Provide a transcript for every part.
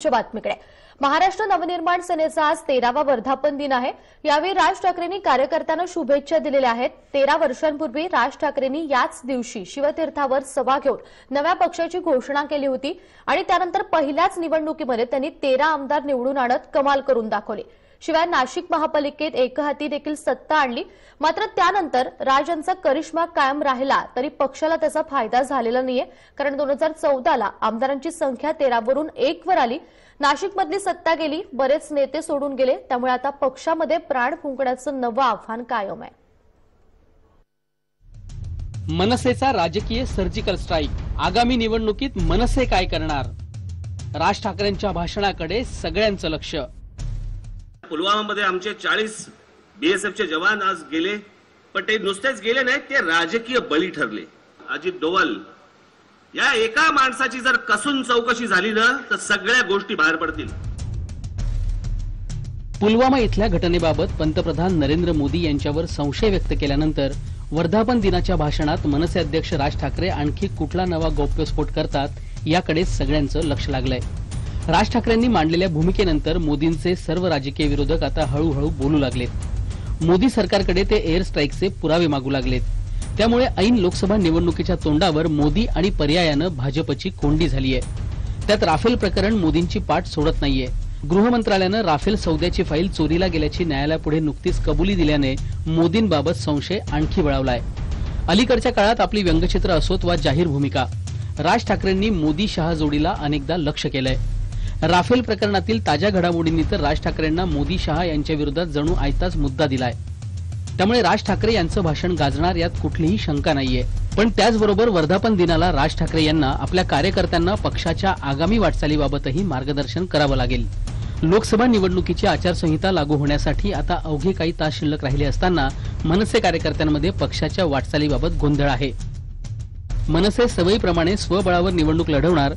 बातमीकडे महाराष्ट्र नवनिर्माण सेनेचा आज 13वा वर्धापन दिन आहे। यावेळी राज ठाकरेंनी कार्यकर्त्यांना शुभेच्छा दिलेल्या आहेत। 13 वर्षांपूर्वी राज ठाकरेंनी याच दिवशी शिवतीर्थावर सभा घेऊन नव्या पक्षाची घोषणा केली होती आणि त्यानंतर पहिल्याच निवडणुकीमध्ये त्यांनी 13 आमदार निवडून आणत कमाल करून दाखवली। शिवाय नाशिक महापालिकेत एकहाती देखील सत्ता आणली। मात्र त्यानंतर राज यांचा करिश्मा कायम राहिला तरी पक्षाला त्याचा फायदा झालेला नाहीये, कारण 2014ला आमदारांची संख्या 13 वरून 1 वर आली। नाशिकमधली सत्ता गेली, बरेच नेते सोडून गेले, त्यामुळे आता पक्षामध्ये प्राण फुंकण्याचं नवं आव्हान कायम आहे। मनसेचा राजकीय सर्जिकल स्ट्राइक, आगामी निवडणुकीत मनसे काय करणार? राज ठाकरेंच्या भाषणाकडे सगळ्यांचं लक्ष। पुलवामामध्ये आमचे 40 बीएसएफचे जवान आज गेले, पण ते नुसतेच गेले नाहीत, ते राजकीय बळी ठरले। अजित डोवाल या एका माणसाची जर कसून चौकशी झाली ना तर सगळ्या गोष्टी बाहेर पडतील। पुलवामा इथल्या घटनेबाबत पंतप्रधान नरेंद्र मोदी यांच्यावर संशय व्यक्त केल्यानंतर वर्धापन दिनाच्या भाषणात मनसे अध्यक्ष राज ठाकरे आणखी कुठला नवा गौप्यस्फोट करतात याकडे सगळ्यांचं लक्ष लागलंय। राज ठाकरेंनी मांडलेल्या भूमिकेनंतर मोदींचे सर्व राजकीय विरोधक आता हळूहळू बोलू लागलेत। मोदी सरकारकडे ते एअर स्ट्राईकचे पुरावे मागू लागलेत। त्यामुळे ऐन लोकसभा निवडणुकीच्या तोंडावर मोदी आणि पर्यायानं भाजपची कोंडी झाली आहे। त्यात राफेल प्रकरण मोदींची पाठ सोडत नाहीये। गृह मंत्रालयानं राफेल सौद्याची फाईल चोरीला गेल्याची न्यायालयापुढे नुकतीच कबुली दिल्याने मोदींबाबत संशय आणखी बळावलाय। अलीकडच्या काळात आपली व्यंगचित्र असोत वा जाहीर भूमिका, राज ठाकरेंनी मोदी शहा जोडीला अनेकदा लक्ष केलंय। राफेल प्रकरणातील ताज्या घडामोडींनी तर राज ठाकरेंना मोदी शहा यांच्या विरोधात जणू आयताच मुद्दा दिलाय। त्यामुळे राज ठाकरे यांचं भाषण गाजणार यात कुठलीही शंका नाहीये। पण त्याचबरोबर वर्धापन दिनाला राज ठाकरे यांना आपल्या कार्यकर्त्यांना पक्षाच्या आगामी वाटचालीबाबतही मार्गदर्शन करावं लागेल। लोकसभा निवडणुकीची आचारसंहिता लागू होण्यासाठी आता अवघे काही तास शिल्लक राहिले असताना मनसे कार्यकर्त्यांमध्ये पक्षाच्या वाटचालीबाबत गोंधळ आहे। मनसे सवयीप्रमाणे स्वबळावर निवडणूक लढवणार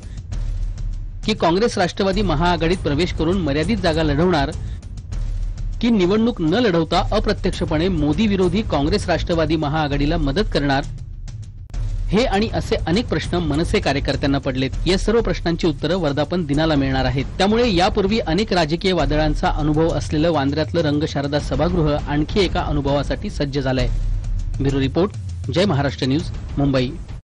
की काँग्रेस राष्ट्रवादी महाआघाडीत प्रवेश करून मर्यादित जागा लढवणार की निवडणूक न लढवता अप्रत्यक्षपणे मोदी विरोधी काँग्रेस राष्ट्रवादी महाआघाडीला मदत करणार, हे आणि असे अनेक प्रश्न मनसे कार्यकर्त्यांना पडलेत। या सर्व प्रश्नांची उत्तरं वर्धापन दिनाला मिळणार आहेत। त्यामुळे यापूर्वी अनेक राजकीय वादळांचा अनुभव असलेलं वांद्र्यातलं रंगशारदा सभागृह आणखी एका अनुभवासाठी सज्ज झालंय। ब्युरो रिपोर्ट, जय महाराष्ट्र न्यूज, मुंबई।